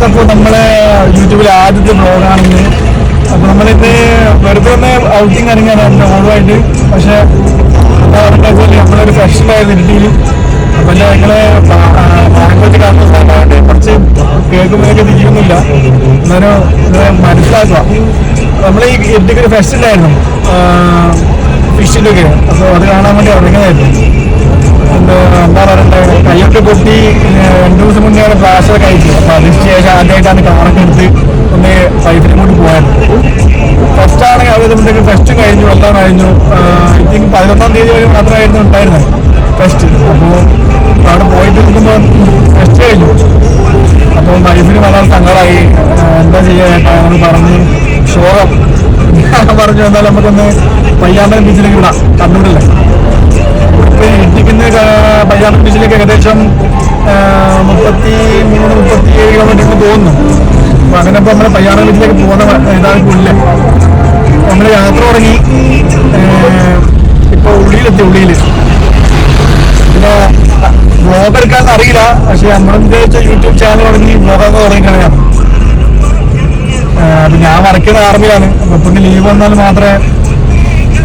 കണ്ടപ്പോൾ നമ്മളെ യൂട്യൂബിൽ ആദ്യത്തെ ബ്ലോഗാണെന്ന്. അപ്പോൾ നമ്മളിത് വെറുതെ ഒന്ന് ഔട്ടിങ് ഇറങ്ങിയാണ് ഓടുമായിട്ട്. പക്ഷേ എന്താ പറയുക, നമ്മളൊരു ഫ്രഷിലായിരുന്നു ഇരിട്ടിയിൽ. അപ്പോൾ ഞങ്ങള് ലാംഗ്വേജ് കാണുന്ന സ്ഥലമായിട്ട് കുറച്ച് കേൾക്കുമ്പോഴൊക്കെ തിരിയുന്നില്ല. എന്നാലും ഇത് മനസ്സിലാക്കുക. നമ്മൾ ഈ ഇരിട്ടിക്ക് ഒരു ഫെസ്റ്റ് ഉണ്ടായിരുന്നു ഫിഷിൻ്റെ ഒക്കെ. അപ്പോൾ അത് കാണാൻ വേണ്ടി ഇറങ്ങിയതായിരുന്നു. എന്താ പറയണ്ടേ, കൈയൊക്കെ പൊട്ടി 2 ദിവസം മുന്നെയാണ് ക്ലാസ്സൊക്കെ കഴിച്ചത്. അപ്പോൾ അതിന് ശേഷം ആദ്യമായിട്ടാണ് കാറൊക്കെ എടുത്ത് ഒന്ന് വൈഫിനെ കൊണ്ട് പോയത്. ഫസ്റ്റാണെങ്കിൽ അതുകൊണ്ട് ഫെസ്റ്റും കഴിഞ്ഞു, എല്ലാം കഴിഞ്ഞു. ഐ തിങ്ക് 11-ാം തീയതി വരെ മാത്രമായിരുന്നു ഉണ്ടായിരുന്നത് ഫെസ്റ്റ്. അപ്പോൾ അവിടെ പോയിട്ട് നിൽക്കുമ്പോൾ ഫെസ്റ്റ് കഴിഞ്ഞു. അപ്പോൾ വൈഫിന് വളരെ സങ്കടമായി. എന്താ ചെയ്യുക ചേട്ടാ എന്ന് പറഞ്ഞ് ഷോകം പറഞ്ഞു. എന്നാൽ നമുക്കൊന്ന് പയ്യാമ്പലം ബീച്ചിലേക്ക് വിടാം, കണ്ണൂരല്ലേ. ഇടിക്കുന്ന പയ്യാമ്പലം ബീച്ചിലേക്ക് ഏകദേശം 33-37 കിലോമീറ്റർ തോന്നുന്നു. അപ്പോൾ അങ്ങനെ ഇപ്പോൾ നമ്മൾ പയ്യാമ്പലം ബീച്ചിലേക്ക് പോകുന്ന ഏതാണ് പുല്ല്. നമ്മൾ യാത്ര തുടങ്ങി. ഇപ്പോൾ ഉള്ളിയിൽ പിന്നെ വ്ലോഗ് എടുക്കാമെന്ന് അറിയില്ല. പക്ഷെ നമ്മളെന്താ വെച്ചാൽ യൂട്യൂബ് ചാനൽ തുടങ്ങി വ്ലോഗൊക്കെ തുടങ്ങിക്കളയാം. അപ്പം ഞാൻ വർക്കുന്ന ആർമിയിലാണ്. അപ്പോൾ പിന്നെ ലീവ് വന്നാൽ മാത്രമേ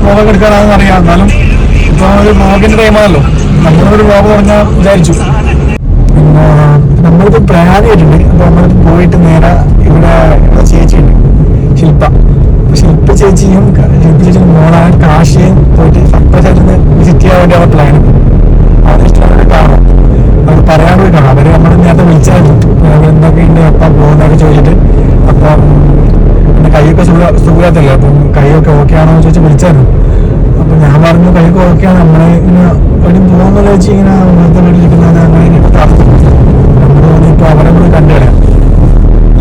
വ്ലോഗൊക്കെ എടുക്കാനാണെന്ന് അറിയാം. എന്നാലും ഇപ്പോൾ ഒരു വ്ലോഗിൻ്റെ ടൈമാണല്ലോ, നമ്മളൊരു വ്ലോഗ് തുടങ്ങാൻ വിചാരിച്ചു. പിന്നെ നമ്മളിപ്പോൾ പ്ലാൻ ചെയ്തിട്ടുണ്ട്. അപ്പോൾ നമ്മൾ പോയിട്ട് നേരെ ഇവിടെ ചേച്ചിയുണ്ട്, ശില്പ ചേച്ചിയും മോളാണ് കാശിയും പോയിട്ട് സർപ്രൈസായിട്ട് വിസിറ്റ് ചെയ്യാൻ വേണ്ടി അവർ പ്ലാൻ. അവരെ ഇഷ്ടമാണ് കാണാം, അവർ പറയാൻ പോയി കാണാം. അവർ നമ്മൾ നേരത്തെ വിളിച്ചായിരുന്നു എന്തൊക്കെ ഉണ്ട് എപ്പം പോകുന്നതൊക്കെ ചോദിച്ചിട്ട്. അപ്പം പിന്നെ കൈയൊക്കെ സുഖമില്ലാത്തല്ലേ, അപ്പം കൈയൊക്കെ ഓക്കെ ആണോ എന്ന് ചോദിച്ച് വിളിച്ചായിരുന്നു. അപ്പം ഞാൻ പറഞ്ഞു കൈയൊക്കെ ഓക്കെയാണ്, നമ്മളെ ഇങ്ങനെ എവിടെയും പോകുന്നത് വെച്ച് ഇങ്ങനെ നേരത്തെ വീട്ടിലിരിക്കുന്നത് അങ്ങനെ ഇങ്ങനെ തടഞ്ഞു. നമ്മൾ ഇപ്പോൾ അവരെ കൂടി കണ്ടു കളയാം.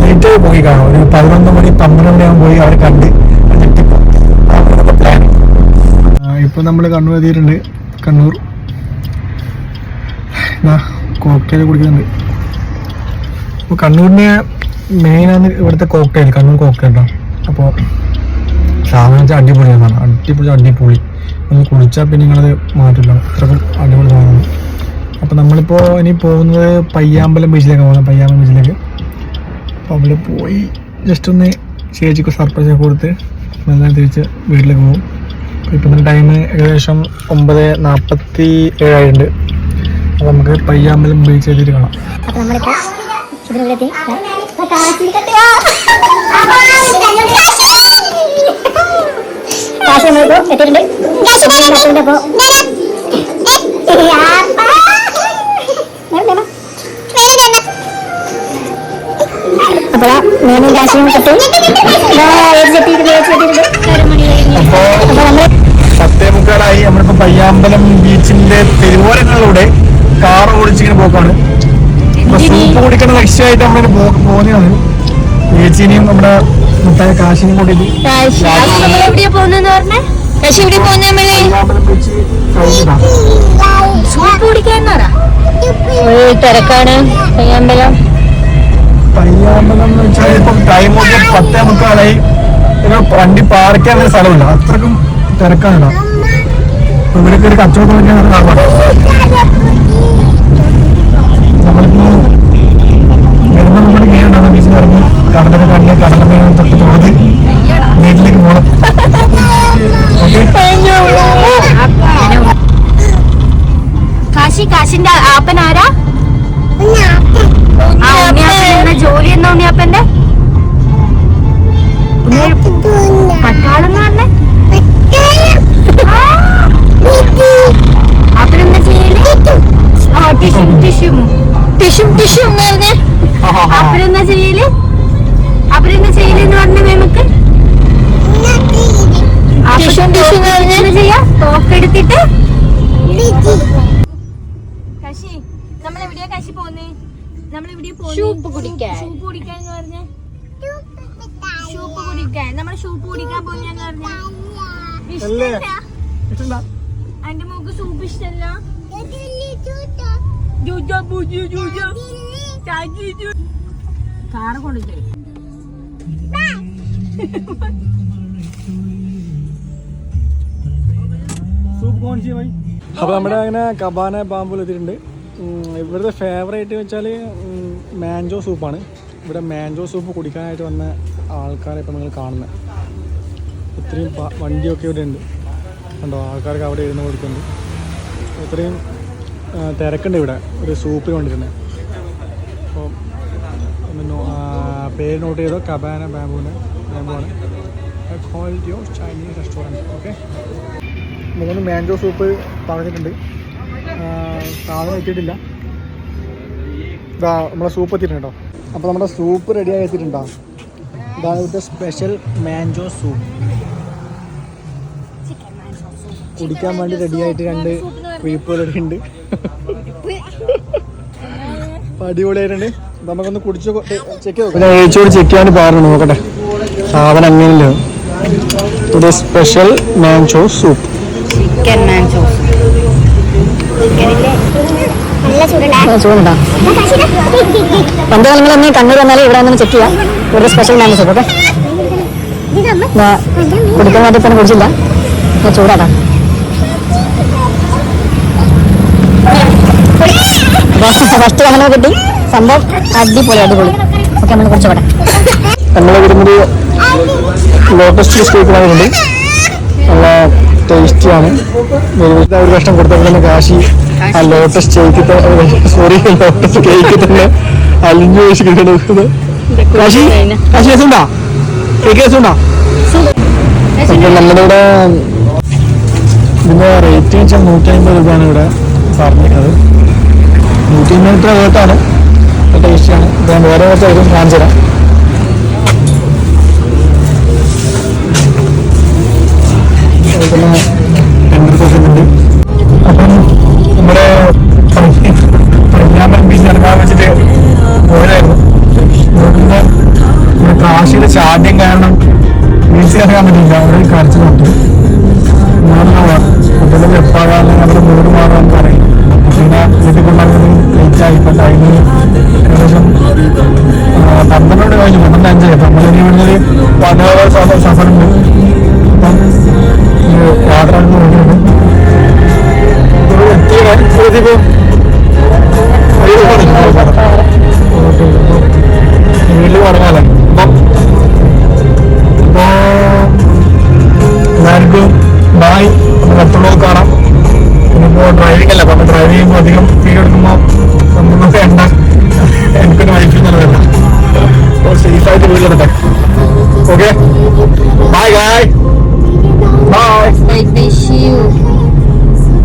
ലേറ്റായി പോയി കാണാം, ഒരു 11 മണി 12 മണിയാകുമ്പോൾ പോയി അവരെ കണ്ട് ഞെട്ടിപ്പോ പ്ലാൻ. ഇപ്പം നമ്മൾ കണ്ണൂർ എത്തിയിട്ടുണ്ട്. കണ്ണൂർ കോക്ടെയിൽ കുടിക്കുന്നുണ്ട്. അപ്പോൾ കണ്ണൂരിൻ്റെ മെയിനാണ് ഇവിടുത്തെ കോക്ടെയിൽ, കണ്ണൂർ കോക്ടെയിൽ കേട്ടോ. അപ്പോൾ സാധനം വെച്ചാൽ അടിപൊളിയാണ്, അടിപൊളി. ഒന്ന് കുടിച്ചാൽ പിന്നെ നിങ്ങളത് മാറ്റില്ല, അത്രക്കും അടിപൊളി സാധനമാണ്. അപ്പോൾ നമ്മളിപ്പോൾ ഇനി പോകുന്നത് പയ്യാമ്പലം ബീച്ചിലേക്ക് പോകണം, പയ്യാമ്പലം ബീച്ചിലേക്ക്. അപ്പോൾ അവിടെ പോയി ജസ്റ്റ് ഒന്ന് ചേച്ചിക്ക് സർപ്രൈസ് ഒക്കെ കൊടുത്ത് നല്ല തിരിച്ച് വീട്ടിലേക്ക് പോകും. ഇപ്പം ടൈം ഏകദേശം 9:47 ആയിട്ടുണ്ട്. അപ്പോൾ നമുക്ക് പയ്യാമ്പലം ബീച്ച് എത്തിയിട്ട് കാണാം. അപ്പോൾ നമ്മളിപ്പോൾ ഇതിലെത്തി കാശ് നമ്മളിപ്പോൾ എത്തിയിട്ടുണ്ട്. അപ്പോൾ മേനും കാശിയും കിട്ടി. അപ്പോൾ നമ്മൾ 10:45 നമ്മളിപ്പോൾ പയ്യാമ്പലം ബീച്ചിന്റെ തെരുവോരങ്ങളിലൂടെ കാർ ഓടിച്ചിങ്ങനെ പോക്കാണ്. ഇപ്പൊ സൂപ്പ് കുടിക്കുന്ന ലക്ഷ്യമായിട്ട് നമ്മളിങ്ങനെ പോകുന്നതാണ്. ചേച്ചിനെയും നമ്മുടെ മുട്ടായ കാശിനെയും കൂട്ടിയിട്ട് തിരക്കാണ് പയ്യാമ്പലം. പയ്യാമ്പലം എന്ന് വെച്ചാൽ ഇപ്പം ടൈം 10:45. വണ്ടി പാർക്ക് ചെയ്യാൻ സ്ഥലമില്ല, അത്രക്കും തിരക്കാണ്. ഇവിടേക്ക് ഒരു കച്ചവടം നമ്മളിപ്പോ വരുമ്പോൾ നമ്മുടെ മീനുണ്ടാകുന്ന ബീച്ചിൽ ഇറങ്ങി കടലൊക്കെ കണ്ട് കടല മീൻ തൊട്ട് തൊഴുത് വീട്ടിലേക്ക് പോകണം. കാശിന്റെ ആപ്പൻ ആരാ? ജോലി എന്നാ ഉണ്ണിയാപ്പന്റെ പട്ടാളം പറഞ്ഞേ. അപ്പനെന്താ ചെയ്യല്? ടിഷും പറഞ്ഞേ. അപ്പനെന്താ ചെയ്യല് എന്ന് പറഞ്ഞ നമുക്ക് ചെയ്യാ തോക്കെടുത്തിട്ട്. കശി നമ്മളെവിടെയാ കശി പോന്നേ? നമ്മളെവിടെയാ പോകുന്നത്? സൂപ്പ് കുടിക്കാൻ എന്ന് പറഞ്ഞേ. സൂപ്പ് കുടിക്കാൻ നമ്മള് സൂപ്പ് കുടിക്കാൻ പോന്നെന്ന് പറഞ്ഞ ഇഷ്ടല്ല. എന്റെ മോക്ക് സൂപ്പ് ഇഷ്ടല്ല. കാറ് കൊണ്ടുതരും. അപ്പോൾ നമ്മുടെ അങ്ങനെ കബാന ബാമ്പൂൽ എത്തിയിട്ടുണ്ട്. ഇവിടുത്തെ ഫേവറേറ്റ് വെച്ചാൽ മാഞ്ചോ സൂപ്പാണ്. ഇവിടെ മാംഗോ സൂപ്പ് കുടിക്കാനായിട്ട് വന്ന ആൾക്കാരെ ഇപ്പം നിങ്ങൾ കാണുന്നത്. ഇത്രയും വണ്ടിയൊക്കെ ഇവിടെ ഉണ്ട് കണ്ടോ, ആൾക്കാർക്ക് അവിടെ ഇരുന്ന് കൊടുക്കുന്നുണ്ട്. ഇത്രയും തിരക്കുണ്ട് ഇവിടെ ഒരു സൂപ്പിന് കൊണ്ടിരുന്നത്. അപ്പോൾ പേര് നോട്ട് ചെയ്തോ, കബാന ബാംബൂണ് quality of Chinese restaurant. Okay, 3 mango soup പറഞ്ഞിട്ടുണ്ട്. സാധനം എത്തിയിട്ടില്ല. ഇതാ നമ്മളെ സൂപ്പ് എത്തിയിട്ടുണ്ട് കേട്ടോ. അപ്പോൾ നമ്മുടെ സൂപ്പ് റെഡിയായി എത്തിയിട്ടുണ്ടോ. ഇതാണ് ഇവിടുത്തെ സ്പെഷ്യൽ മാംഗോ സൂപ്പ്. കുടിക്കാൻ വേണ്ടി റെഡിയായിട്ട് 2 വീപ്പുകൾ ഉണ്ട്. അടിപൊളിയായിട്ടുണ്ട്. നമുക്കൊന്ന് കുടിച്ച് ചെക്ക് ചെയ്ത് ഏച്ചോട് ചെക്ക് ചെയ്യാൻ പറഞ്ഞു നോക്കട്ടെ സാധനം അങ്ങനെയല്ലോ. ഇവിടെ special mango soup, chicken mango ചൂടുണ്ടോ? പണ്ട് കാലങ്ങളൊന്ന് കണ്ണൂർ വന്നാലും ഇവിടെ ഒന്ന് ചെക്ക് ചെയ്യാം. ഇവിടെ സ്പെഷ്യൽ മാംഗോ സൂപ്പ്. ഓക്കെ, കുടിക്കാൻ വേണ്ടി തന്നെ കുടിച്ചില്ല, ഞാൻ ചൂടാട്ടാ. ഫസ്റ്റ് അങ്ങനെ കിട്ടി സംഭവം അടിപൊളി. ഓക്കെ, നമ്മൾ കുടിച്ചോട്ടെ. നമ്മളെ വരുന്നത് ലോട്ടസ് ചീസ് കേക്ക് വാങ്ങിയിട്ടുണ്ട്. നല്ല ടേസ്റ്റിയാണ്. ഒരു കഷ്ണം കൊടുത്തപ്പോൾ കാശി ആ ലോട്ടസ് കേക്ക് ലോട്ടസ് കേക്ക് തന്നെ അലിഞ്ഞു വെച്ച് കിട്ടുന്നത്. കാശി രസമുണ്ടോ? കേക്ക് രസമുണ്ടോ? അപ്പം നമ്മുടെ ഇവിടെ ഇതിൻ്റെ റേറ്റ് വെച്ചാൽ 150 രൂപയാണ് ഇവിടെ പറഞ്ഞിരുന്നത്. 150 വേർത്താണ്, ടേസ്റ്റിയാണ്. ഇപ്പം ഞാൻ വേറെ കുറച്ച് കാണിച്ചു തരാം. അതുപോലെ 10% ഉണ്ട്. അപ്പം നമ്മുടെ പ്രജ്ഞാപൻ ബീച്ച് ഇറങ്ങാൻ വെച്ചിട്ട് പോയതായിരുന്നു. നോക്കുമ്പോൾ കാശിയുടെ ചാദ്യം കാരണം ബീച്ചിൽ ഇറങ്ങാൻ പറ്റില്ല. അവിടെ കരച്ചു നോക്കി കുട്ടികൾ എപ്പോഴാണ് നമ്മുടെ മൂട് മാറാൻ പറയും. പിന്നെ വീട്ടിൽ കൊണ്ടാകുന്നത് ലേറ്റായി. ഇപ്പം ടൈം ഏകദേശം 12 കഴിഞ്ഞു, 12:05. അപ്പം നമ്മളിനി ഇവിടുന്നൊരു 1 hour സഫറുണ്ട്. അപ്പം യാത്ര നോക്കിയിട്ടുണ്ട്. എത്തിയപ്പോൾ വീട്ടിൽ പറഞ്ഞാലേ. അപ്പം എല്ലാവർക്കും ബായ്. നമുക്ക് എപ്പോഴും കാണാം. ഇനിയിപ്പോൾ ഡ്രൈവിംഗ് അല്ല, അപ്പം ഡ്രൈവ് ചെയ്യുമ്പോൾ അധികം